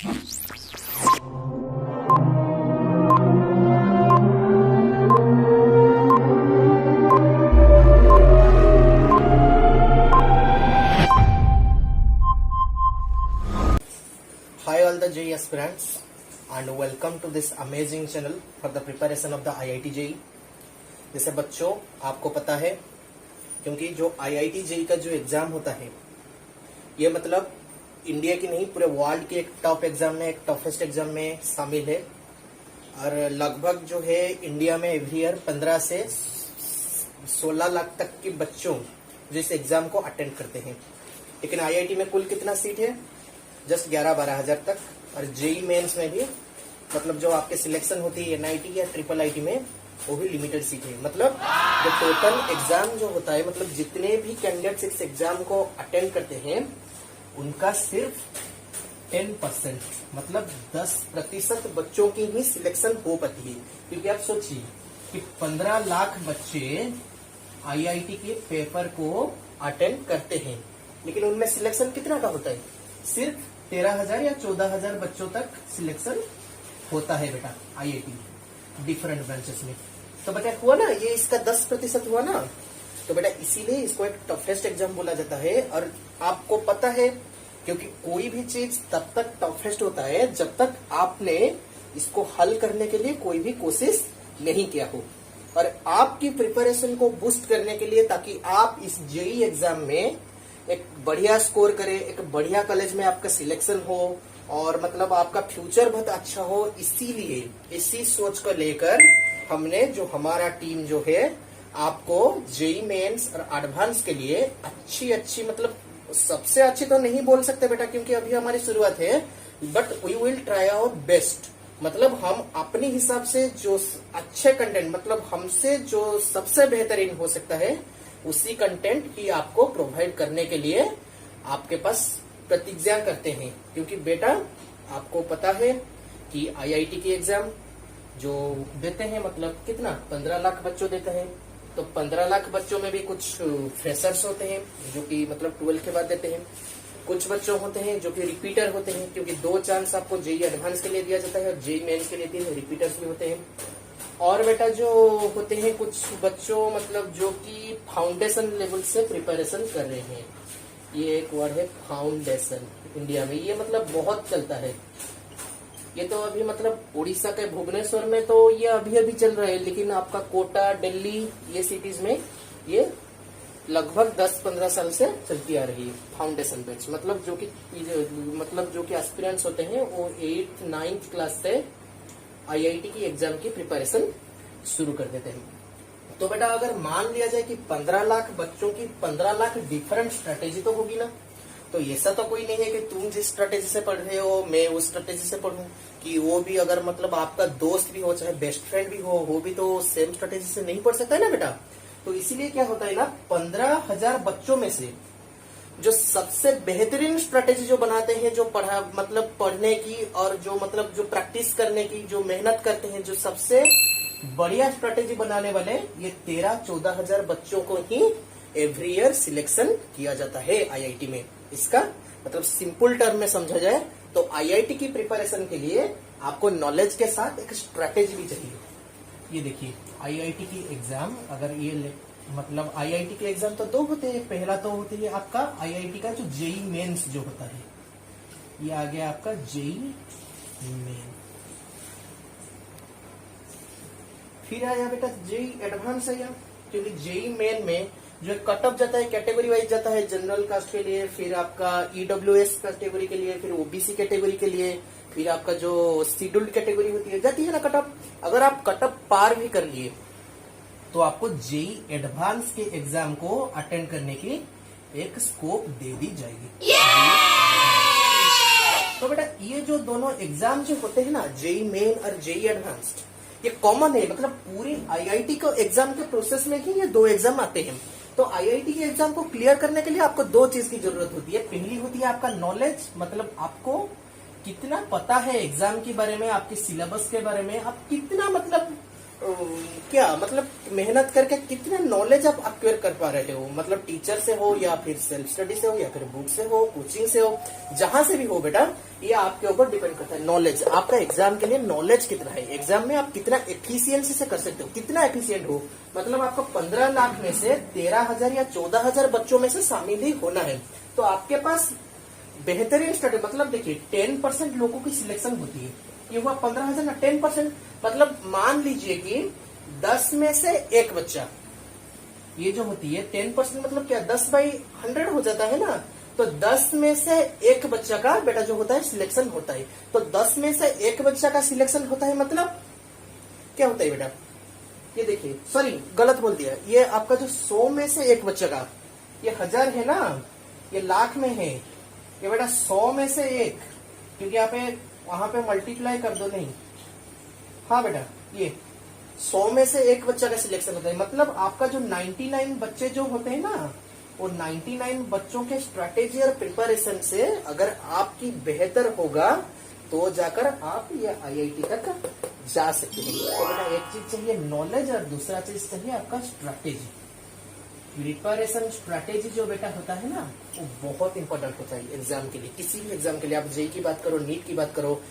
Hi all the JEE aspirants and welcome to this amazing channel for the preparation of the IIT JEE। जैसे बच्चों आपको पता है, क्योंकि जो IIT JEE का जो एग्जाम होता है ये मतलब इंडिया की नहीं पूरे वर्ल्ड के एक टॉप एग्जाम में, एक टफेस्ट एग्जाम में शामिल है। और लगभग जो है इंडिया में एवरी ईयर 15 से 16 लाख तक के बच्चों जो इस एग्जाम को अटेंड करते हैं। लेकिन IIT में कुल कितना सीट है? जस्ट 11-12 हजार तक। और जेई मेंस में भी मतलब जो आपके सिलेक्शन होती है NIT या IIIT में वो भी लिमिटेड सीट है। मतलब जो टोटल एग्जाम जो होता है, मतलब जितने भी कैंडिडेट्स इस एग्जाम को अटेंड करते हैं उनका सिर्फ 10% मतलब 10% बच्चों की ही सिलेक्शन हो पाती है। क्योंकि आप सोचिए कि 15 लाख बच्चे IIT के पेपर को अटेंड करते हैं, लेकिन उनमें सिलेक्शन कितना का होता है? सिर्फ 13,000 या 14,000 बच्चों तक सिलेक्शन होता है बेटा IIT डिफरेंट ब्रांचेस में। तो बेटा हुआ ना, ये इसका 10% हुआ ना। तो बेटा इसीलिए इसको एक टफेस्ट एग्जाम बोला जाता है। और आपको पता है, क्योंकि कोई भी चीज तब तक टफेस्ट होता है जब तक आपने इसको हल करने के लिए कोई भी कोशिश नहीं किया हो। और आपकी प्रिपरेशन को बूस्ट करने के लिए, ताकि आप इस जेई एग्जाम में एक बढ़िया स्कोर करे, एक बढ़िया कॉलेज में आपका सिलेक्शन हो और मतलब आपका फ्यूचर बहुत अच्छा हो, इसीलिए इसी सोच को लेकर हमने जो हमारा टीम जो है आपको जेई मेंस और एडवांस के लिए अच्छी मतलब सबसे अच्छी तो नहीं बोल सकते बेटा, क्योंकि अभी हमारी शुरुआत है, but we will try our best. मतलब हम अपने हिसाब से जो अच्छे कंटेंट, मतलब हमसे जो सबसे बेहतरीन हो सकता है उसी कंटेंट ही आपको प्रोवाइड करने के लिए आपके पास प्रतिज्ञा करते हैं। क्योंकि बेटा आपको पता है कि IIT की एग्जाम जो देते हैं मतलब कितना 15 लाख बच्चों देते हैं। तो 15 लाख बच्चों में भी कुछ फ्रेशर्स होते हैं जो कि मतलब 12 के बाद देते हैं, कुछ बच्चों होते हैं जो कि रिपीटर होते हैं, क्योंकि 2 चांस आपको जेई एडवांस के लिए दिया जाता है और जेई मेंस के लिए 3 रिपीटर्स भी होते हैं। और बेटा जो होते हैं कुछ बच्चों मतलब जो कि फाउंडेशन लेवल से प्रिपरेशन कर रहे हैं। ये एक वर्ड है फाउंडेशन, इंडिया में ये मतलब बहुत चलता है। ये तो अभी मतलब उड़ीसा के भुवनेश्वर में तो ये अभी चल रहा है, लेकिन आपका कोटा, दिल्ली ये सिटीज में ये लगभग 10-15 साल से चलती आ रही है फाउंडेशन बैच। मतलब जो कि एस्पिरेंट्स होते हैं वो 8th 9th क्लास से IIT की एग्जाम की प्रिपरेशन शुरू कर देते हैं। तो बेटा अगर मान लिया जाए कि 15 लाख बच्चों की 15 लाख डिफरेंट स्ट्रेटेजी तो होगी ना। तो ऐसा तो कोई नहीं है कि तुम जिस स्ट्रेटेजी से पढ़ रहे हो मैं उस स्ट्रेटेजी से पढ़ूं, कि वो भी अगर मतलब आपका दोस्त भी हो चाहे बेस्ट फ्रेंड भी हो, वो भी तो सेम स्ट्रेटेजी से नहीं पढ़ सकता है ना बेटा। तो इसीलिए क्या होता है ना, 15,000 बच्चों में से जो सबसे बेहतरीन स्ट्रेटेजी जो बनाते हैं, जो पढ़ने की और जो मतलब जो प्रैक्टिस करने की जो मेहनत करते हैं, जो सबसे बढ़िया स्ट्रेटेजी बनाने वाले ये 13-14 हजार बच्चों को ही एवरी ईयर सिलेक्शन किया जाता है IIT में। इसका मतलब सिंपल टर्म में समझा जाए तो IIT की प्रिपरेशन के लिए आपको नॉलेज के साथ एक स्ट्रेटेजी भी चाहिए। ये देखिए IIT की एग्जाम, अगर ये मतलब IIT के एग्जाम तो 2 होते हैं। पहला तो होती है आपका IIT का जो जेई मेंस जो होता है, ये आ गया आपका जेई मेन। फिर आया बेटा जेई एडवांस आया, क्योंकि जेई मेन में जो कट ऑफ जाता है कैटेगरी वाइज जाता है, जनरल कास्ट के लिए, फिर आपका EWS कैटेगरी के लिए, फिर OBC कैटेगरी के लिए, फिर आपका जो शेड्यूल्ड कैटेगरी होती है जाती है ना कट ऑफ। अगर आप कट ऑफ पार भी कर लिए तो आपको जेई एडवांस के एग्जाम को अटेंड करने की एक स्कोप दे दी जाएगी। तो बेटा ये जो दोनों एग्जाम जो होते हैं ना, जेई मेन और जेई एडवांस्ड, ये कॉमन है। मतलब पूरी IIT को एग्जाम के प्रोसेस में ही ये 2 एग्जाम आते हैं। तो IIT के एग्जाम को क्लियर करने के लिए आपको 2 चीज की जरूरत होती है। पहली होती है आपका नॉलेज, मतलब आपको कितना पता है एग्जाम के बारे में, आपके सिलेबस के बारे में, आप कितना मतलब क्या मतलब मेहनत करके कितना नॉलेज आप एक्वायर कर पा रहे हो, मतलब टीचर से हो या फिर सेल्फ स्टडी से हो या फिर बुक से हो, कोचिंग से हो, जहां से भी हो बेटा, ये आपके ऊपर डिपेंड करता है। नॉलेज आपका एग्जाम के लिए नॉलेज कितना है, एग्जाम में आप कितना एफिशिएंसी से कर सकते हो, कितना एफिशिएंट हो। मतलब आपको 15 लाख में से 13,000 या 14,000 बच्चों में से शामिल ही होना है। तो आपके पास बेहतरीन स्टडी, मतलब देखिए 10% लोगों की सिलेक्शन होती है, ये हुआ 15,000 ना 10%। मतलब मान लीजिए कि 10 में से एक बच्चा, ये जो होती है 10% मतलब क्या 10/100 हो जाता है ना। तो 10 में से एक बच्चा का बेटा जो होता है सिलेक्शन होता है। तो 10 में से एक बच्चा का सिलेक्शन होता है, मतलब क्या होता है बेटा, ये देखिए, सॉरी गलत बोल दिया, ये आपका जो 100 में से एक बच्चा का, ये 1000 है ना, ये लाख में है, ये बेटा 100 में से एक, क्योंकि यहाँ पे वहां पे मल्टीप्लाई कर दो नहीं, हाँ बेटा ये 100 में से एक बच्चा का सिलेक्शन होता है। मतलब आपका जो 99 बच्चे जो होते हैं ना, वो 99 बच्चों के स्ट्रैटेजी और प्रिपरेशन से अगर आपकी बेहतर होगा तो जाकर आप ये IIT तक जा सकते हैं। तो बेटा एक चीज चाहिए नॉलेज और दूसरा चीज चाहिए आपका स्ट्रैटेजी। प्रिपरेशन स्ट्रैटेजी जो बेटा होता है ना, वो बहुत इंपॉर्टेंट होता है एग्जाम के लिए, किसी भी एग्जाम के लिए। आप जेई की बात करो, नीट की बात करो,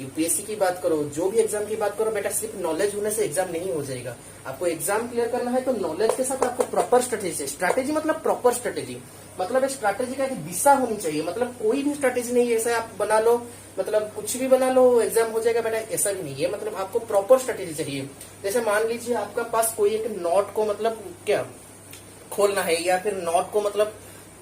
यूपीएससी की बात करो, जो भी एग्जाम की बात करो बेटा, सिर्फ नॉलेज होने से एग्जाम नहीं हो जाएगा। आपको एग्जाम क्लियर करना है तो नॉलेज के साथ आपको प्रॉपर स्ट्रैटेजी, स्ट्रैटेजी मतलब प्रॉपर स्ट्रैटेजी, मतलब एक स्ट्रैटेजी का एक दिशा होनी चाहिए। मतलब कोई भी स्ट्रैटेजी नहीं है ऐसा आप बना लो, मतलब कुछ भी बना लो एग्जाम हो जाएगा बेटा, ऐसा भी नहीं है। मतलब आपको प्रॉपर स्ट्रैटेजी चाहिए। जैसे मान लीजिए आपका पास कोई एक नॉट को मतलब क्या खोलना है, या फिर नॉट को मतलब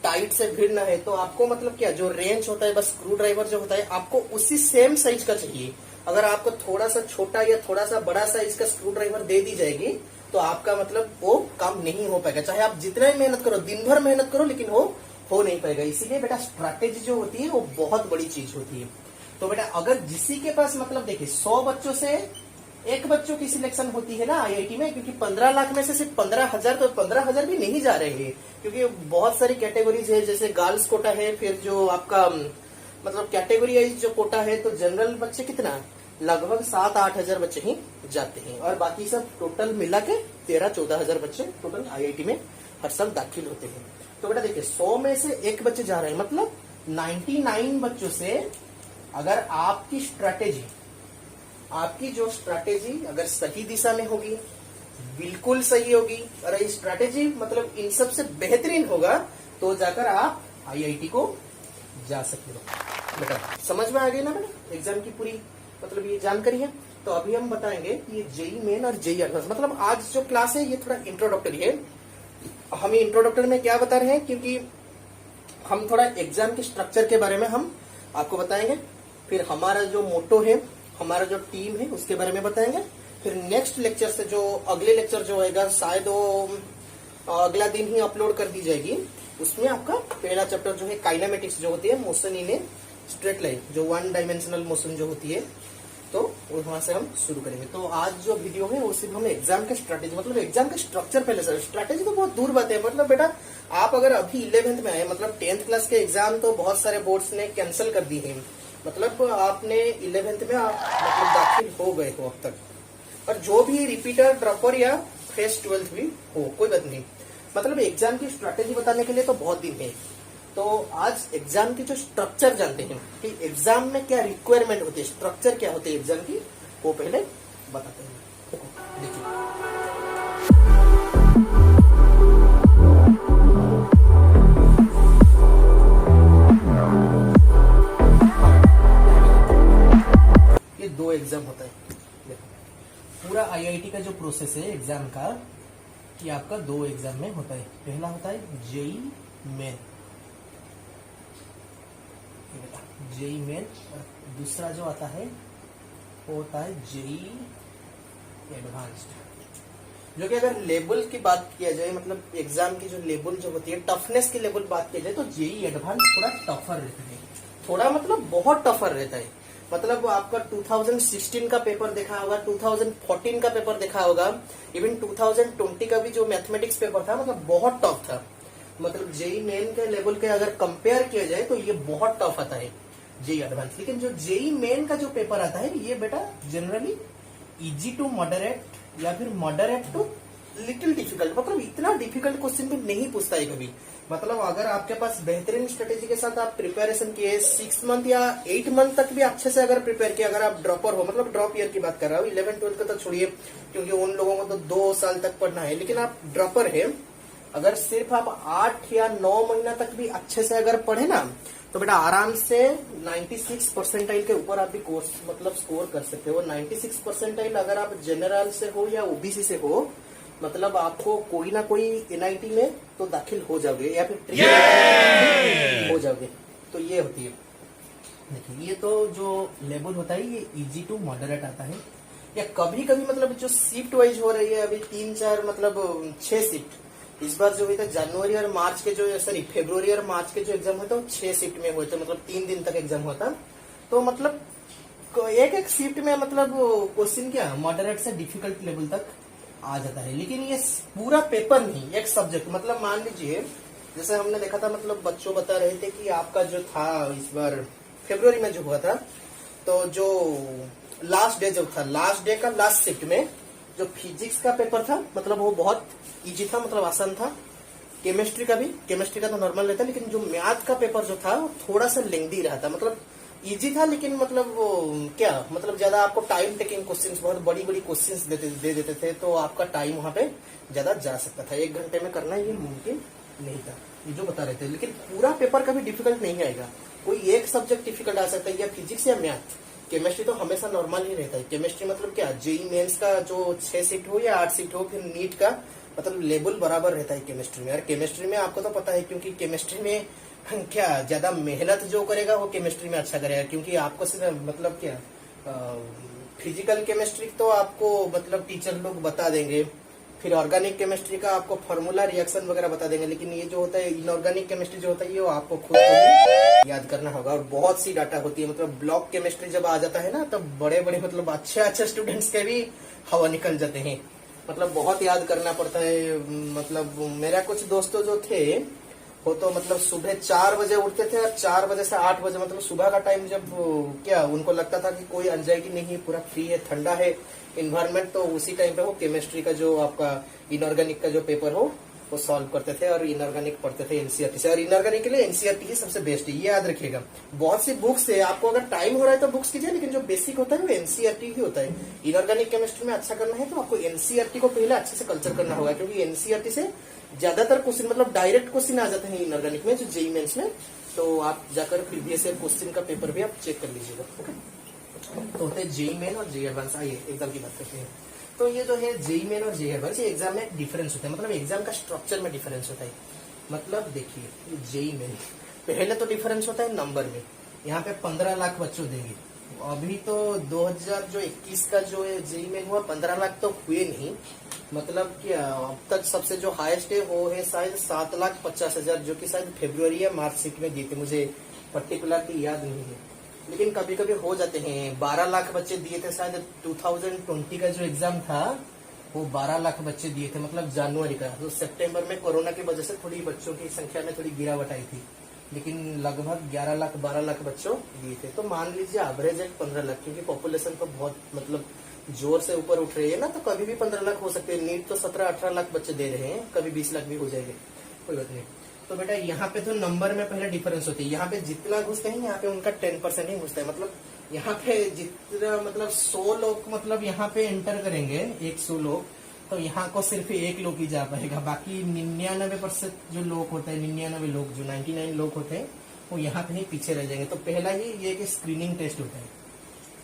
टाइट से भिड़ना है, तो आपको मतलब क्या जो रेंच होता है, बस स्क्रू ड्राइवर जो होता है, आपको उसी सेम साइज का चाहिए। अगर आपको थोड़ा सा छोटा या थोड़ा सा बड़ा साइज का स्क्रू ड्राइवर दे दी जाएगी तो आपका मतलब वो काम नहीं हो पाएगा। चाहे आप जितना ही मेहनत करो, दिन भर मेहनत करो, लेकिन वो हो नहीं पाएगा। इसीलिए बेटा स्ट्रैटेजी जो होती है वो बहुत बड़ी चीज होती है। तो बेटा अगर जिसी के पास मतलब देखिए 100 बच्चों से एक बच्चों की सिलेक्शन होती है ना IIT में, क्योंकि 15 लाख में से सिर्फ 15,000, तो 15,000 भी नहीं जा रहे हैं, क्योंकि बहुत सारी कैटेगरीज है। जैसे गर्ल्स कोटा है, फिर जो आपका मतलब कैटेगरी वाइज जो कोटा है, तो जनरल बच्चे कितना लगभग 7-8 हजार बच्चे ही जाते हैं, और बाकी सब टोटल मिला के 13-14 हजार बच्चे टोटल IIT में हर साल दाखिल होते हैं। तो बेटा देखिए 100 में से एक बच्चे जा रहे हैं, मतलब 99 बच्चों से अगर आपकी स्ट्रैटेजी, आपकी जो स्ट्रैटेजी अगर सही दिशा में होगी, बिल्कुल सही होगी, और ये स्ट्रैटेजी मतलब इन सब से बेहतरीन होगा, तो जाकर आप IIT को जा सकते हो। बेटा समझ में आ गई ना बेटा एग्जाम की पूरी मतलब ये जानकारी है। तो अभी हम बताएंगे कि ये जेई मेन और जेई एडवांस, मतलब आज जो क्लास है ये थोड़ा इंट्रोडक्टरी है। हम ये इंट्रोडक्टरी में क्या बता रहे हैं, क्योंकि हम थोड़ा एग्जाम के स्ट्रक्चर के बारे में हम आपको बताएंगे, फिर हमारा जो मोटो है, हमारा जो टीम है उसके बारे में बताएंगे। फिर नेक्स्ट लेक्चर से जो अगले लेक्चर जो होगा, शायद वो अगला दिन ही अपलोड कर दी जाएगी, उसमें आपका पहला चैप्टर जो है काइनेमेटिक्स जो होती है, motion in a straight line, जो 1 डायमेंशनल मोशन जो होती है, तो वहां से हम शुरू करेंगे। तो आज जो वीडियो है वो सिर्फ हम एग्जाम के स्ट्रैटेजी, मतलब एग्जाम के स्ट्रक्चर पहले सर, स्ट्रैटेजी तो बहुत दूर बात है। मतलब बेटा आप अगर अभी 11th में आए, मतलब 10th क्लास के एग्जाम तो बहुत सारे बोर्ड्स ने कैंसिल कर दी है, मतलब आपने 11th में आप मतलब दाखिल हो गए हो अब तक, और जो भी रिपीटर ड्रॉपर या फ्रेश 12th भी हो, कोई बात नहीं। मतलब एग्जाम की स्ट्रैटेजी बताने के लिए तो बहुत दिन है। तो आज एग्जाम की जो स्ट्रक्चर जानते हैं कि एग्जाम में क्या रिक्वायरमेंट होती है, स्ट्रक्चर क्या होती है एग्जाम की, वो पहले बताते हैं। देखिए ये 2 एग्जाम होता है। देखो पूरा IIT का जो प्रोसेस है एग्जाम का, कि आपका 2 एग्जाम में होता है। पहला होता है जेई मेन, जेई मेन, और दूसरा जो आता है वो होता है जेई एडवांस्ड। जो कि अगर लेवल की बात किया जाए, मतलब एग्जाम की जो लेवल जो होती है, टफनेस की लेवल बात किया जाए, तो जेई एडवांस थोड़ा टफर रहता है, थोड़ा मतलब बहुत टफर रहता है। मतलब आपका 2016 का पेपर देखा होगा, 2014 का पेपर देखा होगा, इवन 2020 का भी जो मैथमेटिक्स पेपर था, मतलब बहुत टफ था। मतलब जेई मेन के लेवल के अगर कंपेयर किया जाए तो ये बहुत टफ आता है जेई एडवांस। लेकिन जो जेई मेन का जो पेपर आता है ये बेटा जनरली इजी टू मॉडरेट या फिर मॉडरेट टू लिटिल डिफिकल्ट, मतलब इतना डिफिकल्ट क्वेश्चन भी नहीं पूछता है कभी। मतलब अगर आपके पास बेहतरीन स्ट्रेटेजी के साथ आप प्रिपरेशन किए 6 मंथ या 8 मंथ तक भी अच्छे से अगर प्रिपेयर किया, अगर आप ड्रॉपर हो, मतलब ड्रॉप ईयर की बात कर रहा हूँ, 11-12 का तो छोड़िए क्योंकि उन लोगों को तो 2 साल तक पढ़ना है, लेकिन आप ड्रॉपर है, अगर सिर्फ आप 8 या 9 महीना तक भी अच्छे से अगर पढ़े ना, तो बेटा आराम से 96 परसेंटाइल के ऊपर आप भी कोर्स मतलब स्कोर कर सकते हो। 96 परसेंटाइल अगर आप जनरल से हो या ओबीसी से हो, मतलब आपको कोई ना कोई एनआईटी में तो दाखिल हो जाओगे या फिर हो जाओगे। तो ये होती है, देखिए ये तो जो लेवल होता है ये इजी टू मॉडरेट आता है, या कभी कभी मतलब जो शिफ्ट वाइज हो रही है अभी 3-4 मतलब 6 शिफ्ट इस बार जो हुई था जनवरी और मार्च के जो सॉरी फरवरी और मार्च के जो एग्जाम होता है वो 6 शिफ्ट में हुए थे, मतलब 3 दिन तक एग्जाम हुआ था। तो मतलब एक एक शिफ्ट में मतलब क्वेश्चन क्या मॉडरेट से डिफिकल्ट लेवल तक आ जाता है, लेकिन ये पूरा पेपर नहीं, एक सब्जेक्ट। मतलब मान लीजिए जैसे हमने देखा था, मतलब बच्चों बता रहे थे कि आपका जो था इस बार फरवरी में जो हुआ था, तो जो लास्ट डे जो था, लास्ट डे का लास्ट शिफ्ट में जो फिजिक्स का पेपर था मतलब वो बहुत इजी था, मतलब आसान था। केमिस्ट्री का भी, केमिस्ट्री का तो नॉर्मल रहता, लेकिन जो मैथ का पेपर जो था वो थोड़ा सा लेंदी रहा था, मतलब इजी था लेकिन मतलब वो क्या मतलब ज्यादा आपको टाइम टेकिंग क्वेश्चंस, बहुत बड़ी बड़ी क्वेश्चंस दे देते थे, तो आपका टाइम वहां पे ज्यादा जा सकता था। 1 घंटे में करना ये मुमकिन नहीं था, ये जो बता रहे थे। लेकिन पूरा पेपर कभी डिफिकल्ट नहीं आएगा, कोई एक सब्जेक्ट डिफिकल्ट आ सकता है, या फिजिक्स या मैथ। केमिस्ट्री तो हमेशा नॉर्मल ही रहता है। केमिस्ट्री मतलब क्या, जेई मेंस का जो 6 शिफ्ट हो या 8 शिफ्ट हो, फिर नीट का मतलब लेवल बराबर रहता है केमिस्ट्री में। और केमिस्ट्री में आपको तो पता है, क्योंकि केमिस्ट्री में क्या ज्यादा मेहनत जो करेगा वो केमिस्ट्री में अच्छा करेगा, क्योंकि आपको सिर्फ मतलब क्या फिजिकल केमिस्ट्री तो आपको मतलब टीचर लोग बता देंगे, फिर ऑर्गेनिक केमिस्ट्री का आपको फार्मूला रिएक्शन वगैरह बता देंगे, लेकिन ये जो होता है इनऑर्गेनिक केमिस्ट्री जो होता है ये आपको खुद को याद करना होगा। और बहुत सी डाटा होती है, मतलब ब्लॉक केमिस्ट्री जब आ जाता है ना, तब बड़े बड़े मतलब अच्छे स्टूडेंट्स के भी हवा निकल जाते हैं, मतलब बहुत याद करना पड़ता है। मतलब मेरा कुछ दोस्तों जो थे वो तो मतलब सुबह 4 बजे उठते थे, और 4 बजे से 8 बजे मतलब सुबह का टाइम जब क्या उनको लगता था कि कोई एंजाइटी नहीं है, पूरा फ्री है, ठंडा है इन्वायरमेंट, तो उसी टाइम पे वो केमिस्ट्री का जो आपका इनऑर्गेनिक का जो पेपर हो वो सॉल्व करते थे, और इनऑर्गेनिक पढ़ते थे एनसीईआरटी से। और इनऑर्गेनिक के लिए एनसीईआरटी ही सबसे बेस्ट है, ये याद रखिएगा। बहुत सी बुक्स है, आपको अगर टाइम हो रहा है तो बुक्स कीजिए, लेकिन जो बेसिक होता है वो एनसीईआरटी ही होता है। इनऑर्गेनिक केमिस्ट्री में अच्छा करना है तो आपको एनसीईआरटी को पहले अच्छे से कल्चर करना होगा, क्योंकि एनसीईआरटी से ज्यादातर क्वेश्चन मतलब डायरेक्ट क्वेश्चन आ जाते हैं इनऑर्गेनिक में, जो जेईई मेंस में। तो आप जाकर प्रीवियस ईयर क्वेश्चन का पेपर भी आप चेक कर लीजिएगा। ओके, तो होते हैं जेईई मेन और जेईई एडवांस। आइए एग्जाम की बात करते हैं। तो ये जो है जेईई मेन और जेईई एडवांस, ये एग्जाम में डिफरेंस होता है, मतलब एग्जाम का स्ट्रक्चर में डिफरेंस होता है। मतलब देखिए जेईई मेन पहले तो डिफरेंस होता है नंबर में, यहाँ पे 15 लाख बच्चों देंगे। अभी तो 2021 का जो जेईई मेन हुआ 15 लाख तो हुए नहीं, मतलब क्या अब तक सबसे जो हाईएस्ट है वो है शायद 7,50,000, जो कि शायद फरवरी या मार्च सीट में दिए थे, मुझे पर्टिकुलर याद नहीं है, लेकिन कभी कभी हो जाते हैं। 12 लाख बच्चे दिए थे शायद 2020 का जो एग्जाम था, वो 12 लाख बच्चे दिए थे, मतलब जनवरी का। तो सितंबर में कोरोना की वजह से थोड़ी बच्चों की संख्या में थोड़ी गिरावट आई थी, लेकिन लगभग 11 लाख 12 लाख बच्चों दिए थे। तो मान लीजिए एवरेज है 15 लाख, क्योंकि पॉपुलेशन तो बहुत मतलब जोर से ऊपर उठ रही है ना, तो कभी भी 15 लाख हो सकते हैं। नीट तो 17-18 लाख बच्चे दे रहे हैं, कभी 20 लाख भी हो जाएंगे, कोई बात नहीं। तो बेटा यहाँ पे तो नंबर में पहले डिफरेंस होती है, यहाँ पे जितना घुसते हैं यहाँ पे उनका 10% ही घुसता है। मतलब यहाँ पे जितना मतलब 100 लोग मतलब यहाँ पे एंटर करेंगे, 100 लोग, तो यहाँ को सिर्फ 1 लोग ही जा पाएगा, बाकी 99% जो लोग होते हैं, 99 लोग जो 99 लोग होते हैं वो यहाँ पे ही पीछे रह जाएंगे। तो पहला ही ये कि स्क्रीनिंग टेस्ट होता है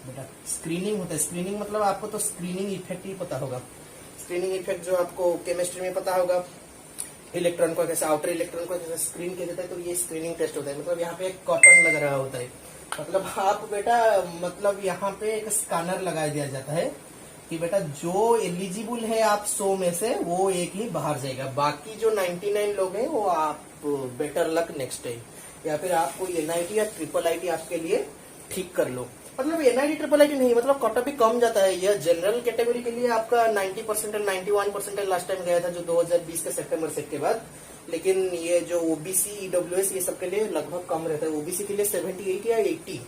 बेटा, स्क्रीनिंग होता है। स्क्रीनिंग मतलब आपको तो स्क्रीनिंग इफेक्ट ही पता होगा। स्क्रीनिंग इफेक्ट जो आपको केमिस्ट्री में पता होगा, इलेक्ट्रॉन को कैसे, आउटर इलेक्ट्रॉन को कैसे स्क्रीन किया जाता है, तो ये स्क्रीनिंग टेस्ट होता है। मतलब यहाँ पे एक कॉटन लग रहा होता है, मतलब आप बेटा मतलब यहाँ पे एक स्कैनर लगा दिया जाता है कि बेटा जो एलिजिबल है आप 100 में से वो एक ही बाहर जाएगा, बाकी जो 99 लोग हैं वो आप बेटर लक नेक्स्ट टाइम, या फिर आप कोई एनआईटी या ट्रिपल आईटी आपके लिए ठीक कर लो। मतलब एनआईटी ट्रिपल आईटी नहीं, मतलब कट ऑफ भी कम जाता है। यह जनरल कैटेगरी के लिए आपका 90% 91% लास्ट टाइम गया था, जो 2020 के सितंबर से के बाद। लेकिन ये जो ओबीसी ईडब्ल्यूएस ये सब के लिए लगभग कम रहता है। ओबीसी के लिए 78 या 80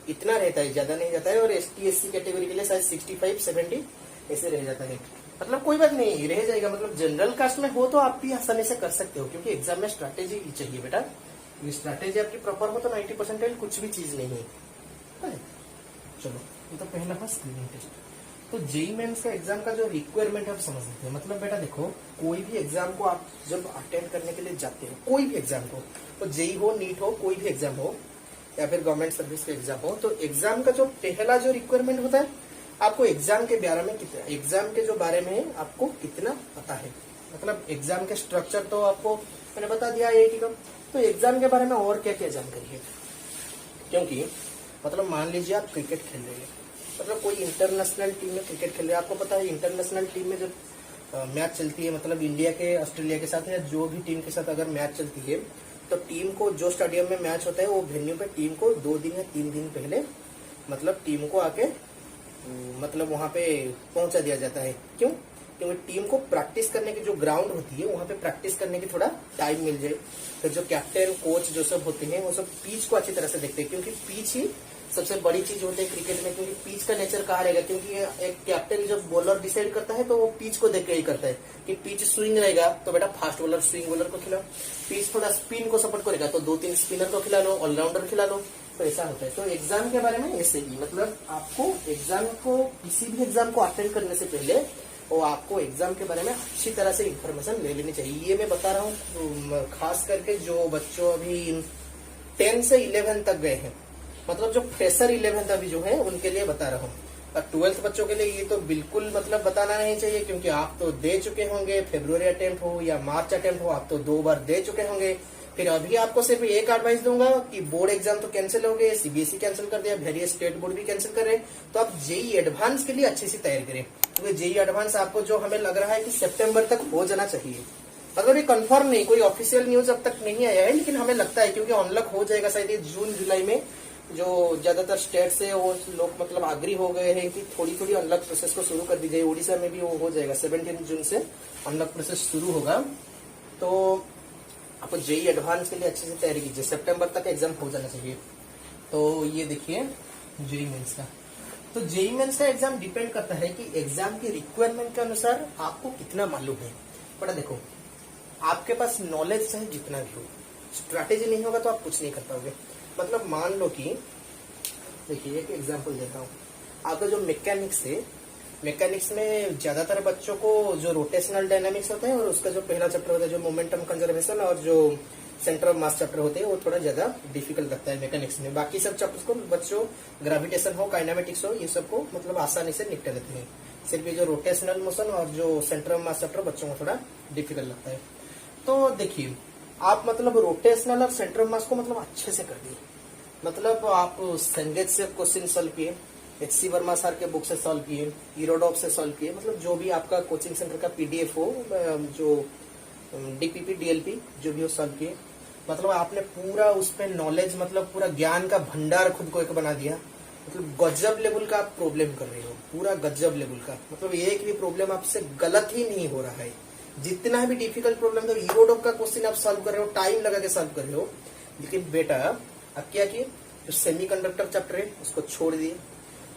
इतना रहता है, ज्यादा नहीं जाता है। और एसटी एससी कैटेगरी के लिए शायद 65-70 ऐसे रह जाता है। मतलब कोई बात नहीं, रह जाएगा। मतलब जनरल कास्ट में हो तो आप भी आसानी से कर सकते हो, क्योंकि एग्जाम में स्ट्रैटेजी चाहिए बेटा। ये स्ट्रैटेजी आपकी प्रॉपर हो तो 90% कुछ भी चीज नहीं है। चलो, ये तो पहला था स्क्रीनिंग टेस्ट। तो जेई मेंस का एग्जाम का जो रिक्वायरमेंट है आप समझ लेते हैं। मतलब बेटा देखो, कोई भी एग्जाम को आप जब अटेंड करने के लिए जाते हो, कोई भी एग्जाम को, तो जेई हो, नीट हो, कोई भी एग्जाम हो, या फिर गवर्नमेंट सर्विस का एग्जाम हो, तो एग्जाम का जो पहला जो रिक्वायरमेंट होता है, आपको एग्जाम के बारे में कितना, एग्जाम के जो बारे में आपको कितना पता है। मतलब एग्जाम के स्ट्रक्चर तो आपको मैंने बता दिया आईआईटी का, तो एग्जाम के बारे में और क्या क्या जानकारी है। क्योंकि मतलब मान लीजिए आप क्रिकेट खेल रहे हैं, मतलब कोई इंटरनेशनल टीम में क्रिकेट खेल रहे हैं, आपको पता है इंटरनेशनल टीम में जब मैच चलती है, मतलब इंडिया के ऑस्ट्रेलिया के साथ या जो भी टीम के साथ अगर मैच चलती है, तो टीम को जो स्टेडियम में मैच होता है वो वेन्यू पे टीम को 2 दिन या 3 दिन पहले मतलब टीम को आके मतलब वहां पे पहुंचा दिया जाता है। क्यों? क्योंकि टीम को प्रैक्टिस करने की जो ग्राउंड होती है वहां पे प्रैक्टिस करने की थोड़ा टाइम मिल जाए। फिर जो कैप्टन कोच जो सब होते हैं वो सब पिच को अच्छी तरह से देखते हैं, क्योंकि पिच ही सबसे बड़ी चीज होती है क्रिकेट में। क्योंकि पिच का नेचर कहा रहेगा, क्योंकि एक कैप्टन जब बॉलर डिसाइड करता है तो वो पिच को देख के ही करता है कि पिच स्विंग रहेगा तो बेटा फास्ट बॉलर स्विंग बॉलर को खिलाओ, पिच थोड़ा स्पिन को सपोर्ट करेगा तो 2-3 स्पिनर को खिला लो, ऑलराउंडर खिला लो, तो ऐसा होता है। तो एग्जाम के बारे में ऐसे ही, मतलब आपको एग्जाम को, किसी भी एग्जाम को अटेंड करने से पहले वो आपको एग्जाम के बारे में अच्छी तरह से इन्फॉर्मेशन ले लेनी चाहिए। ये मैं बता रहा हूँ खास करके जो बच्चों अभी 10 से 11 तक गए हैं, मतलब जो फ्रेशर 11th अभी जो है उनके लिए बता रहा हूँ। और 12th बच्चों के लिए ये तो बिल्कुल मतलब बताना नहीं चाहिए, क्योंकि आप तो दे चुके होंगे, फेब्रुवरी अटेम्प्ट हो या मार्च अटेम्प्ट हो, आप तो 2 बार दे चुके होंगे। फिर अभी आपको सिर्फ एक एडवाइस दूंगा कि बोर्ड एग्जाम तो कैंसिल हो गए, सीबीएसई कैंसिल कर दिया, वेरियस स्टेट बोर्ड भी कैंसिल कर रहे, तो आप जेई एडवांस के लिए अच्छी सी तैयारी करें। क्योंकि जेई एडवांस आपको जो हमें लग रहा है कि सितंबर तक हो जाना चाहिए। मतलब ये कंफर्म नहीं, कोई ऑफिशियल न्यूज अब तक नहीं आया है, लेकिन हमें लगता है क्योंकि अनलॉक हो जाएगा शायद ये जून जुलाई में। जो ज्यादातर स्टेट से वो लोग मतलब आग्री हो गए हैं कि थोड़ी थोड़ी अनलॉक प्रोसेस को शुरू कर दी जाए। उड़ीसा में भी वो हो जाएगा, 17 जून से अनलॉक प्रोसेस शुरू होगा। तो आपको जेई एडवांस के लिए अच्छे से तैयारी कीजिए, सितंबर तक एग्जाम हो जाना चाहिए। तो ये देखिए जेई मेंस का, तो जेई मेंस का एग्जाम डिपेंड करता है कि एग्जाम की रिक्वायरमेंट के अनुसार आपको कितना मालूम है। बड़ा देखो, आपके पास नॉलेज चाहे जितना भी हो, स्ट्रैटेजी नहीं होगा तो आप कुछ नहीं कर पाओगे। मतलब मान लो कि देखिए एक एग्जांपल देता हूँ, आपका जो मैकेनिक्स है, मैकेनिक्स में ज्यादातर बच्चों को जो रोटेशनल डायनामिक्स होता है और उसका जो पहला चैप्टर होता है जो मोमेंटम कंजर्वेशन और जो सेंटर ऑफ मास चैप्टर होते हैं वो थोड़ा ज्यादा डिफिकल्ट लगता है मैकेनिक्स में। बाकी सब चैप्टर्स को बच्चों ग्रेविटेशन हो, काइनेमेटिक्स हो, ये सब को मतलब आसानी से निपटा लेते हैं। सिर्फ ये जो रोटेशनल मोशन और जो सेंटर ऑफ मास चैप्टर बच्चों को थोड़ा डिफिकल्ट लगता है। तो देखिए आप मतलब रोटेशनल और सेंटर ऑफ मास को मतलब अच्छे से कर दिए, मतलब आप संगीत से क्वेश्चन सॉल्व किए, HC वर्मा सर के बुक से सॉल्व किए, इरोडॉप से सॉल्व किए, मतलब जो भी आपका कोचिंग सेंटर का PDF हो, जो DPP DLP जो भी हो सॉल्व किए। मतलब आपने पूरा उस पर नॉलेज, मतलब पूरा ज्ञान का भंडार खुद को एक बना दिया। मतलब गजब लेवल का आप प्रॉब्लम कर रहे हो, पूरा गजब लेवल का। मतलब एक भी प्रॉब्लम आपसे गलत ही नहीं हो रहा है। जितना भी डिफिकल्ट प्रॉब्लम, तो इरोडॉप का क्वेश्चन आप सॉल्व कर रहे हो, टाइम लगा के सॉल्व कर रहे हो। लेकिन बेटा अब क्या किए, जो सेमीकंडक्टर चैप्टर है उसको छोड़ दिए,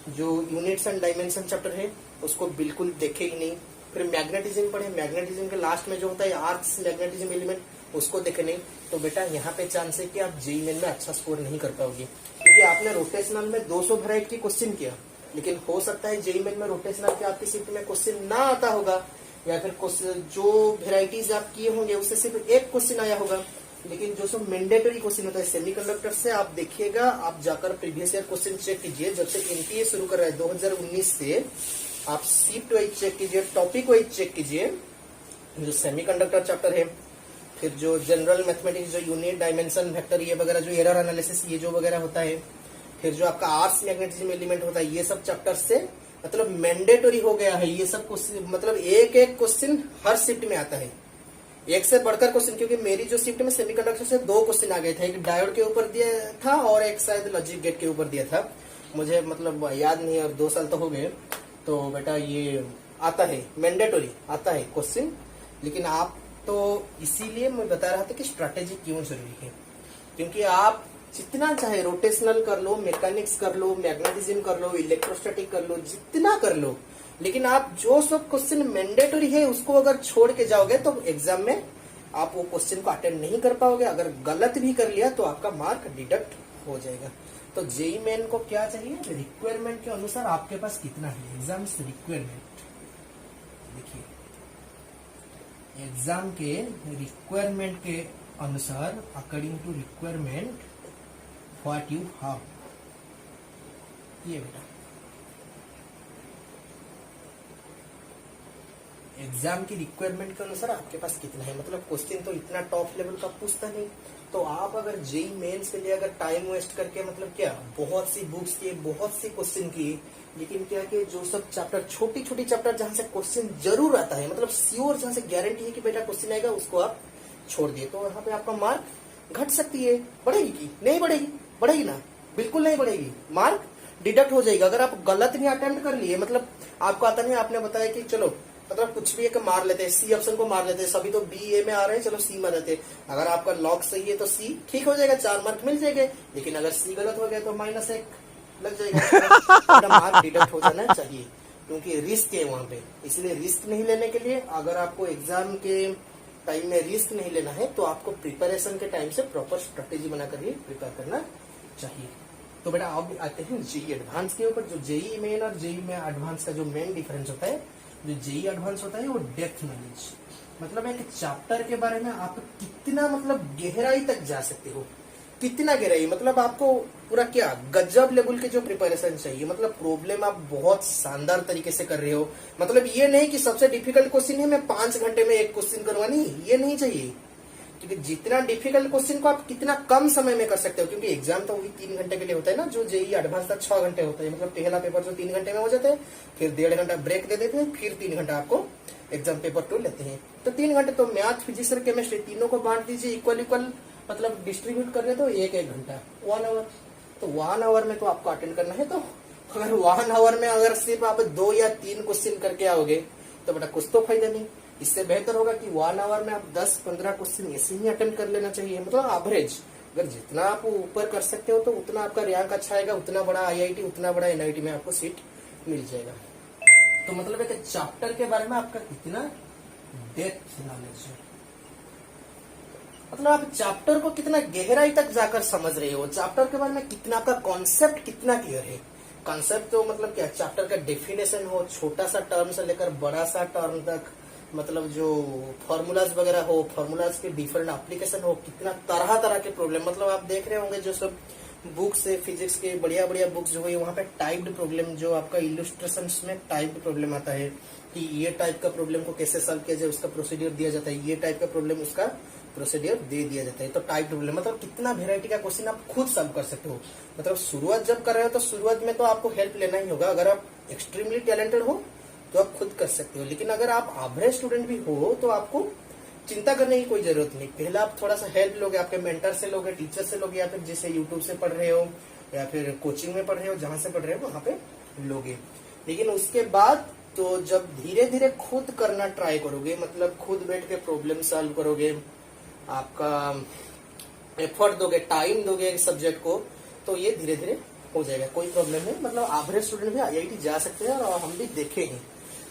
जो यूनिट्स एंड डायमेंशन चैप्टर है उसको बिल्कुल देखे ही नहीं। फिर मैग्नेटिज्म पढ़े, मैग्नेटिज्म के लास्ट में जो होता है आर्क्स मैग्नेटिज्म एलिमेंट, उसको देखे नहीं। तो बेटा यहाँ पे चांस है कि आप जेई मेन में अच्छा स्कोर नहीं कर पाओगे, क्योंकि आपने रोटेशनल में 200 वेराइटी के क्वेश्चन किया, लेकिन हो सकता है जेई मेन में रोटेशनल के आपकी शिफ्ट में क्वेश्चन ना आता होगा, या फिर जो वेराइटीज आप किए होंगे उससे सिर्फ एक क्वेश्चन आया होगा। लेकिन जो सब मैंडेटरी क्वेश्चन होता है सेमीकंडक्टर से, आप देखिएगा, आप जाकर प्रीवियस ईयर क्वेश्चन चेक कीजिए। जब से NTA शुरू कर रहा है 2019 से, आप शिफ्ट वाइज चेक कीजिए, टॉपिक वाइज चेक कीजिए। जो सेमीकंडक्टर चैप्टर है, फिर जो जनरल मैथमेटिक्स, जो यूनिट डायमेंशन वेक्टर ये वगैरह, जो एरर एनालिसिस ये जो वगैरह होता है, फिर जो आपका आर्ट्स मैग्नेटिज्म एलिमेंट होता है, ये सब चैप्टर से मतलब मैंडेटरी हो गया है ये सब क्वेश्चन। मतलब एक एक क्वेश्चन हर शिफ्ट में आता है, एक से बढ़कर क्वेश्चन। क्योंकि मेरी जो शिफ्ट में सेमीकंडक्टर से 2 क्वेश्चन आ गए थे, एक डायोड के ऊपर दिया था और एक शायद लॉजिक गेट के ऊपर दिया था, मुझे मतलब याद नहीं, और 2 साल तो हो गए। तो बेटा ये आता है, मैंडेटरी आता है क्वेश्चन। लेकिन आप तो इसीलिए मैं बता रहा था कि स्ट्रैटेजी क्यों जरूरी है, क्योंकि आप जितना चाहे रोटेशनल कर लो, मैकेनिक्स कर लो, मैग्नेटिज्म कर लो, इलेक्ट्रोस्टैटिक कर लो, जितना कर लो, लेकिन आप जो सब क्वेश्चन मैंडेटरी है उसको अगर छोड़ के जाओगे तो एग्जाम में आप वो क्वेश्चन को अटेंड नहीं कर पाओगे। अगर गलत भी कर लिया तो आपका मार्क डिडक्ट हो जाएगा। तो जेई मेन को क्या चाहिए, रिक्वायरमेंट के अनुसार आपके पास कितना है, एग्जाम्स रिक्वायरमेंट। देखिए एग्जाम के रिक्वायरमेंट के अनुसार, according to requirement what you have, ये बेटा एग्जाम की रिक्वायरमेंट के अनुसार आपके पास कितना है। मतलब क्वेश्चन तो इतना टॉप लेवल का पूछता नहीं। तो आप अगर जेई मेंस के लिए अगर टाइम वेस्ट करके मतलब क्या बहुत सी बुक्स किए, बहुत सी क्वेश्चन किए, लेकिन क्या कि जो सब चैप्टर, छोटी छोटी चैप्टर जहां से क्वेश्चन जरूर आता है, मतलब श्योर जहां से गारंटी है कि बेटा क्वेश्चन आएगा, उसको आप छोड़ दिए, तो यहाँ पे आपका मार्क घट सकती है। बढ़ेगी कि नहीं बढ़ेगी? बढ़ेगी ना, बिल्कुल नहीं बढ़ेगी, मार्क डिडक्ट हो जाएगा। अगर आप गलत नहीं अटेम्प्ट कर लिए, मतलब आपको आता नहीं, आपने बताया कि चलो मतलब कुछ भी एक मार लेते हैं, सी ऑप्शन को मार लेते हैं, सभी तो बी ए में आ रहे हैं, चलो सी में रहते हैं। अगर आपका लॉक सही है तो सी ठीक हो जाएगा, 4 मार्क मिल जाएंगे। लेकिन अगर सी गलत हो गया तो -1 लग जाएगा। मार्क डिडक्ट हो जाना चाहिए, क्योंकि रिस्क है वहां पे। इसलिए रिस्क नहीं लेने के लिए, अगर आपको एग्जाम के टाइम में रिस्क नहीं लेना है तो आपको प्रिपरेशन के टाइम से प्रॉपर स्ट्रेटेजी बनाकर ही प्रिपेयर करना चाहिए। तो बेटा अब आते हैं जेई एडवांस के ऊपर। जो जेई मेन और जेई में एडवांस का जो मेन डिफरेंस होता है, जो जेई एडवांस होता है वो डेप्थ नॉलेज, मतलब एक चैप्टर के बारे में आप कितना मतलब गहराई तक जा सकते हो। कितना गहराई मतलब आपको पूरा क्या गजब लेवल के जो प्रिपरेशन चाहिए, मतलब प्रॉब्लम आप बहुत शानदार तरीके से कर रहे हो। मतलब ये नहीं कि सबसे डिफिकल्ट क्वेश्चन है मैं 5 घंटे में एक क्वेश्चन करूंगा, नहीं, ये नहीं चाहिए। क्योंकि जितना डिफिकल्ट क्वेश्चन को आप कितना कम समय में कर सकते हो, क्योंकि एग्जाम तो वही 3 घंटे के लिए होता है ना, जो जेई एडवांस तक 6 घंटे होता है। मतलब पहला पेपर जो 3 घंटे में हो जाता है, फिर 1.5 घंटा ब्रेक दे देते हैं, फिर 3 घंटा आपको एग्जाम पेपर 2 लेते हैं। तो 3 घंटे तो मैथ, फिजिक्स और केमिस्ट्री तीनों को बांट दीजिए इक्वल इक्वल, मतलब डिस्ट्रीब्यूट कर रहे तो 1-1 घंटा, 1 आवर। तो 1 आवर में तो आपको अटेंड करना है। तो अगर 1 आवर में अगर सिर्फ आप 2 या 3 क्वेश्चन करके आओगे तो बेटा कुछ तो फायदा नहीं। इससे बेहतर होगा कि 1 आवर में आप 10-15 क्वेश्चन ऐसे ही अटेम्प्ट कर लेना चाहिए। मतलब एवरेज अगर जितना आप ऊपर कर सकते हो तो उतना आपका रैंक अच्छा आएगा, उतना बड़ा आईआईटी, उतना बड़ा एनआईटी में आपको सीट मिल जाएगा। तो मतलब एक चैप्टर के बारे में आपका कितना डेप्थ नॉलेज है, मतलब आप चैप्टर को कितना गहराई तक जाकर समझ रहे हो, चैप्टर के बारे में कितना आपका कॉन्सेप्ट कितना क्लियर है। कॉन्सेप्ट तो मतलब क्या, चैप्टर का डेफिनेशन हो, छोटा सा टर्म से लेकर बड़ा सा टर्म तक, मतलब जो फॉर्मूलाज वगैरह हो, फॉर्मूलाज के डिफरेंट एप्लीकेशन हो, कितना तरह तरह के प्रॉब्लम। मतलब आप देख रहे होंगे जो सब बुक्स है फिजिक्स के, बढ़िया बढ़िया बुक्स जो है वहाँ पे टाइप्ड प्रॉब्लम, जो आपका इलस्ट्रेशंस में टाइप्ड प्रॉब्लम आता है कि ये टाइप का प्रॉब्लम को कैसे सॉल्व किया जाए, उसका प्रोसीड्यूर दिया जाता है, ये टाइप का प्रॉब्लम उसका प्रोसीड्यूर दे दिया जाता है। तो टाइप प्रॉब्लम मतलब कितना वेरायटी का क्वेश्चन आप खुद सॉल्व कर सकते हो। मतलब शुरुआत जब कर रहे हो तो शुरुआत में तो आपको हेल्प लेना ही होगा। अगर आप एक्सट्रीमली टैलेंटेड हो तो आप खुद कर सकते हो, लेकिन अगर आप एवरेज स्टूडेंट भी हो तो आपको चिंता करने की कोई जरूरत नहीं। पहले आप थोड़ा सा हेल्प लोगे, आपके मेंटर से लोगे, टीचर से लोगे, या फिर जैसे यूट्यूब से पढ़ रहे हो या फिर कोचिंग में पढ़ रहे हो, जहां से पढ़ रहे हो वहां पे लोगे। लेकिन उसके बाद तो जब धीरे धीरे खुद करना ट्राई करोगे, मतलब खुद बैठ के प्रॉब्लम सॉल्व करोगे, आपका एफर्ट दोगे, टाइम दोगे एक सब्जेक्ट को, तो ये धीरे धीरे हो जाएगा, कोई प्रॉब्लम नहीं। मतलब एवरेज स्टूडेंट भी आईआईटी जा सकते हैं और हम भी देखे हैं।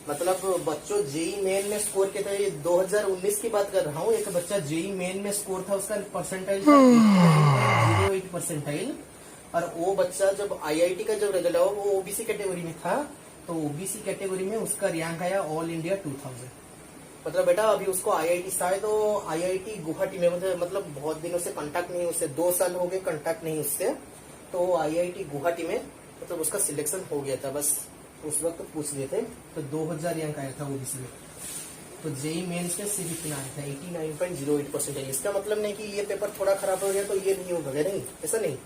मतलब बच्चों जेई मेन में स्कोर किया था, ये 2019 की बात कर रहा हूँ। एक बच्चा जेई मेन में स्कोर था, उसका परसेंटाइल 08 परसेंटाइल, और वो बच्चा जब आईआईटी का जब रिजल्ट आया वो ओबीसी कैटेगरी में था, तो ओबीसी कैटेगरी में उसका रैंक आया ऑल इंडिया 2000। मतलब बेटा अभी उसको आईआईटी शायद तो आईआईटी गुवाहाटी में, मतलब बहुत दिनों से कांटेक्ट नहीं उससे, 2 साल हो गए कांटेक्ट नहीं उससे, तो आईआईटी गुवाहाटी में मतलब उसका सिलेक्शन हो गया था। बस उस वक्त पूछ लिए थे, तो 2000 रैंक आया था ओबीसी में। तो जेई मेंस के सीबी कितना आया था 89.08 परसेंटेज। इसका मतलब नहीं कि ये पेपर थोड़ा खराब हो गया तो ये नहीं होगा, नहीं, ऐसा नहीं।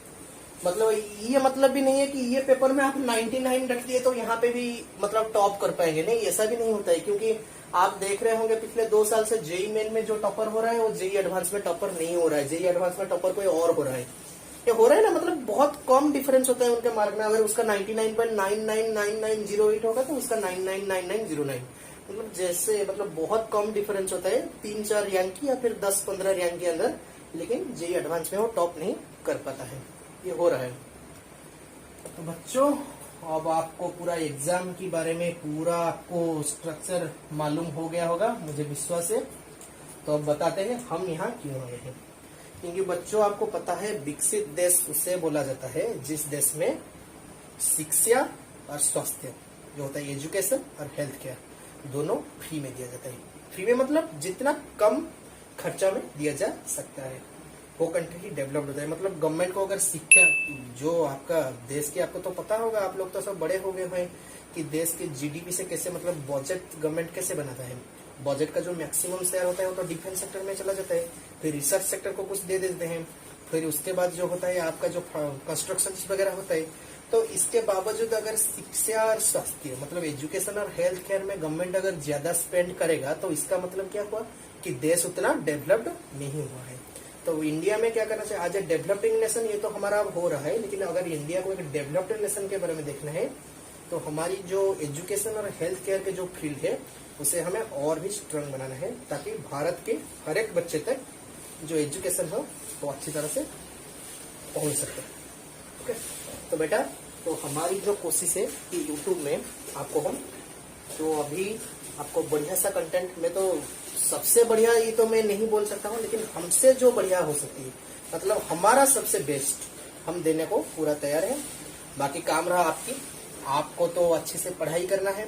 मतलब ये मतलब भी नहीं है कि ये पेपर में आप 99 रख दिए तो यहाँ पे भी मतलब टॉप कर पाएंगे, नहीं, ऐसा भी नहीं होता है। क्योंकि आप देख रहे होंगे पिछले 2 साल से जेई मेन में जो टॉपर हो रहा है वो जेई एडवांस में टॉपर नहीं हो रहा है, जेई एडवांस में टॉपर कोई और हो रहा है। ये हो रहा है ना, मतलब बहुत कम डिफरेंस होता है उनके मार्क में। अगर उसका 99.999908 होगा तो उसका 999909, मतलब जैसे मतलब बहुत कम डिफरेंस होता है 3-4 रैंक की या फिर 10-15 रैंक के अंदर, लेकिन जेई एडवांस में वो टॉप नहीं कर पाता है। ये हो रहा है। तो बच्चों अब आपको पूरा एग्जाम के बारे में पूरा आपको स्ट्रक्चर मालूम हो गया होगा, मुझे विश्वास है। तो अब बताते हैं हम यहाँ क्यों आए हैं। क्योंकि बच्चों आपको पता है विकसित देश उसे बोला जाता है जिस देश में शिक्षा और स्वास्थ्य जो होता है, एजुकेशन और हेल्थ केयर दोनों फ्री में दिया जाता है। फ्री में मतलब जितना कम खर्चा में दिया जा सकता है वो कंट्री ही डेवलप्ड होता है। मतलब गवर्नमेंट को अगर शिक्षा जो आपका देश की, आपको तो पता होगा, आप लोग तो सब बड़े हो गए हैं कि देश के जीडीपी से कैसे मतलब बजट गवर्नमेंट कैसे बनाता है। बजट का जो मैक्सिमम शेयर होता है वो तो डिफेंस सेक्टर में चला जाता है, फिर रिसर्च सेक्टर को कुछ दे देते हैं, फिर उसके बाद जो होता है आपका जो कंस्ट्रक्शन वगैरह होता है। तो इसके बावजूद अगर शिक्षा और स्वास्थ्य मतलब एजुकेशन और हेल्थ केयर में गवर्नमेंट अगर ज्यादा स्पेंड करेगा तो इसका मतलब क्या हुआ कि देश उतना डेवलप्ड नहीं हुआ है। तो इंडिया में क्या करना चाहिए, आज ए डेवलपिंग नेशन ये तो हमारा अब हो रहा है, लेकिन अगर इंडिया को एक डेवलप्ड नेशन के बारे में देखना है तो हमारी जो एजुकेशन और हेल्थ केयर के जो फील्ड है उसे हमें और भी स्ट्रांग बनाना है, ताकि भारत के हर एक बच्चे तक जो एजुकेशन हो वो अच्छी तरह से पहुंच सके। ओके, तो बेटा तो हमारी जो कोशिश है कि यूट्यूब में आपको हम जो अभी आपको बढ़िया सा कंटेंट, में तो सबसे बढ़िया ये तो मैं नहीं बोल सकता हूँ, लेकिन हमसे जो बढ़िया हो सकती है मतलब हमारा सबसे बेस्ट हम देने को पूरा तैयार है। बाकी काम रहा आपकी, आपको तो अच्छे से पढ़ाई करना है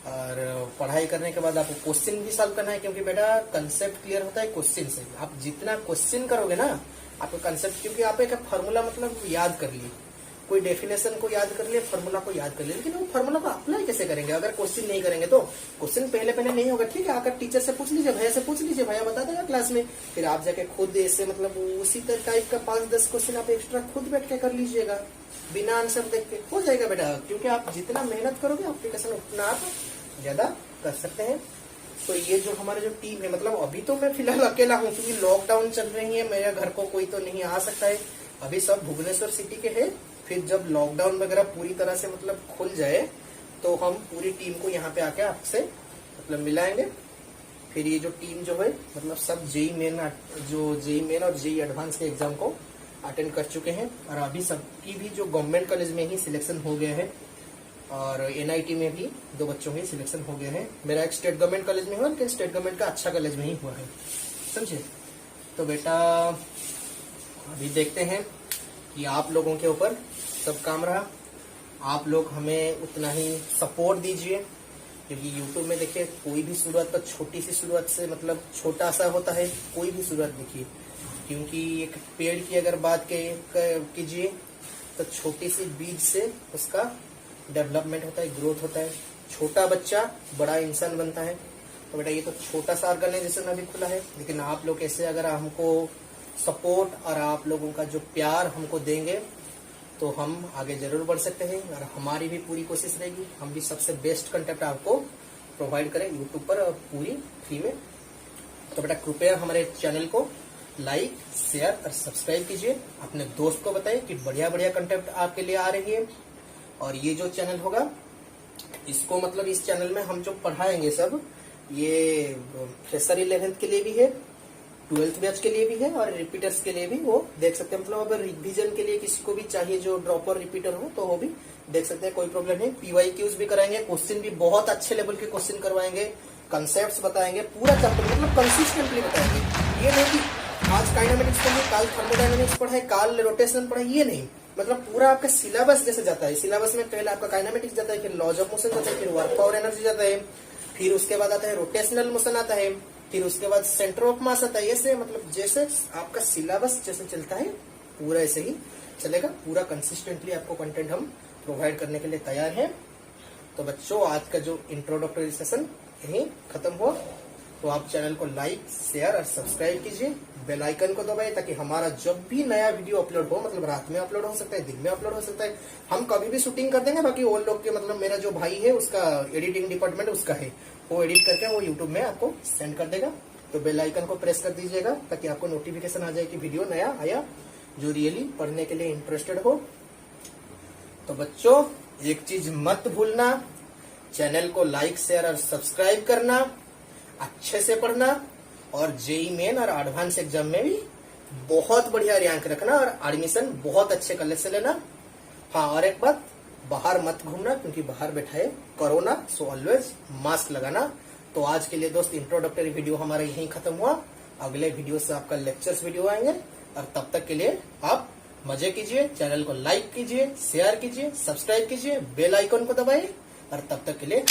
और पढ़ाई करने के बाद आपको क्वेश्चन भी सॉल्व करना है, क्योंकि बेटा कंसेप्ट क्लियर होता है क्वेश्चन से। आप जितना क्वेश्चन करोगे ना आपको कंसेप्ट, क्योंकि आप एक फार्मूला मतलब याद कर लिए, कोई डेफिनेशन को याद कर लिए, फार्मूला को याद कर लिए, लेकिन वो फार्मूला को अप्लाई कैसे करेंगे अगर क्वेश्चन नहीं करेंगे। तो क्वेश्चन पहले पहले नहीं होगा, ठीक है, आकर टीचर से पूछ लीजिए, भैया से पूछ लीजिए, भैया बता देगा क्लास में, फिर आप जाके खुद ऐसे मतलब उसी टाइप का 5-10 क्वेश्चन आप एक्स्ट्रा खुद बैठ के कर लीजिएगा बिना आंसर देख के, हो जाएगा बेटा। क्योंकि आप जितना मेहनत करोगे एप्लीकेशन उतना आप ज्यादा कर सकते हैं। तो ये जो हमारा जो टीम है, मतलब अभी तो मैं फिलहाल अकेला हूँ क्योंकि लॉकडाउन चल रही है, मेरे घर को कोई तो नहीं आ सकता है, अभी सब भुवनेश्वर सिटी के है। फिर जब लॉकडाउन वगैरह पूरी तरह से मतलब खुल जाए तो हम पूरी टीम को यहाँ पे आके आपसे मतलब मिलाएंगे। फिर ये जो टीम जो है मतलब सब जेई मेन और जेई एडवांस के एग्जाम को अटेंड कर चुके हैं, और अभी सबकी भी जो गवर्नमेंट कॉलेज में ही सिलेक्शन हो गया है और एनआईटी में भी 2 बच्चों के सिलेक्शन हो गए हैं। मेरा एक स्टेट गवर्नमेंट कॉलेज में हुआ, लेकिन स्टेट गवर्नमेंट का अच्छा कॉलेज में ही हुआ है, समझे। तो बेटा अभी देखते हैं कि आप लोगों के ऊपर सब काम रहा, आप लोग हमें उतना ही सपोर्ट दीजिए, क्योंकि यूट्यूब में देखिए कोई भी शुरुआत तो छोटी सी शुरुआत से मतलब छोटा सा होता है, कोई भी शुरुआत देखिए, क्योंकि एक पेड़ की अगर बात कीजिए तो छोटी सी बीज से उसका डेवलपमेंट होता है, ग्रोथ होता है, छोटा बच्चा बड़ा इंसान बनता है। तो बेटा ये तो छोटा सा ऑर्गेनाइजेशन अभी खुला है, लेकिन आप लोग ऐसे अगर हमको सपोर्ट और आप लोगों का जो प्यार हमको देंगे तो हम आगे जरूर बढ़ सकते हैं, और हमारी भी पूरी कोशिश रहेगी हम भी सबसे बेस्ट कंटेंट आपको प्रोवाइड करें यूट्यूब पर और पूरी फ्री में। तो बेटा कृपया हमारे चैनल को लाइक, शेयर और सब्सक्राइब कीजिए, अपने दोस्त को बताइए कि बढ़िया बढ़िया कंटेंट आपके लिए आ रही है। और ये जो चैनल होगा इसको मतलब इस चैनल में हम जो पढ़ाएंगे सब, ये फ्रेशर 11th के लिए भी है, 12th बैच के लिए भी है और रिपीटर्स के लिए भी वो देख सकते हैं। मतलब अगर रिवीजन के लिए किसी को भी चाहिए जो ड्रॉपर रिपीटर हो तो वो भी देख सकते हैं, कोई प्रॉब्लम नहीं। PYQs भी कराएंगे, क्वेश्चन भी बहुत अच्छे लेवल के क्वेश्चन करवाएंगे, कंसेप्ट बताएंगे, पूरा चैप्टर मतलब कंसिस्टेंटली बताएंगे। ये नहीं कि आज काइनेमेटिक्स पढ़े, काल थर्मोडायनेमिक्स पढ़ाए, काल रोटेशन पढ़ाए, ये नहीं, मतलब पूरा आपका सिलेबस जैसे जाता है। सिलेबस में पहले आपका काइनेमेटिक्स जाता है, फिर लॉज ऑफ मोशन जाता है, फिर वर्क पावर एनर्जी जाता है, फिर उसके बाद आता है रोटेशनल मोशन आता है, फिर उसके बाद सेंटर ऑफ मास आता है। ऐसे मतलब जैसे आपका सिलेबस जैसे चलता है पूरा ऐसे ही चलेगा, पूरा कंसिस्टेंटली आपको कंटेंट हम प्रोवाइड करने के लिए तैयार है। तो बच्चों आज का जो इंट्रोडक्टरी सेशन यही खत्म हुआ, तो आप चैनल को लाइक, शेयर और सब्सक्राइब कीजिए, बेल आइकन को दबाइए, ताकि हमारा जब भी नया वीडियो अपलोड हो, मतलब रात में अपलोड हो सकता है, दिन में अपलोड हो सकता है, हम कभी भी शूटिंग कर देंगे। बाकी वो लोग के मतलब मेरा जो भाई है उसका एडिटिंग डिपार्टमेंट उसका है, वो एडिट करके वो यूट्यूब में आपको सेंड कर देगा। तो बेल आइकन को प्रेस कर दीजिएगा ताकि आपको नोटिफिकेशन आ जाए कि वीडियो नया आया, जो रियली पढ़ने के लिए इंटरेस्टेड हो। तो बच्चों एक चीज मत भूलना, चैनल को लाइक, शेयर और सब्सक्राइब करना, अच्छे से पढ़ना, और जेई मेन और एडवांस एग्जाम में भी बहुत बढ़िया रैंक रखना और एडमिशन बहुत अच्छे कॉलेज से लेना। हाँ, और एक बात, बाहर मत घूमना, क्योंकि बाहर बैठा है कोरोना, सो ऑलवेज मास्क लगाना। तो आज के लिए दोस्त इंट्रोडक्टरी वीडियो हमारा यहीं खत्म हुआ। अगले वीडियो से आपका लेक्चर्स वीडियो आएंगे, और तब तक के लिए आप मजे कीजिए, चैनल को लाइक कीजिए, शेयर कीजिए, सब्सक्राइब कीजिए, बेल आइकन को दबाइए, और तब तक के लिए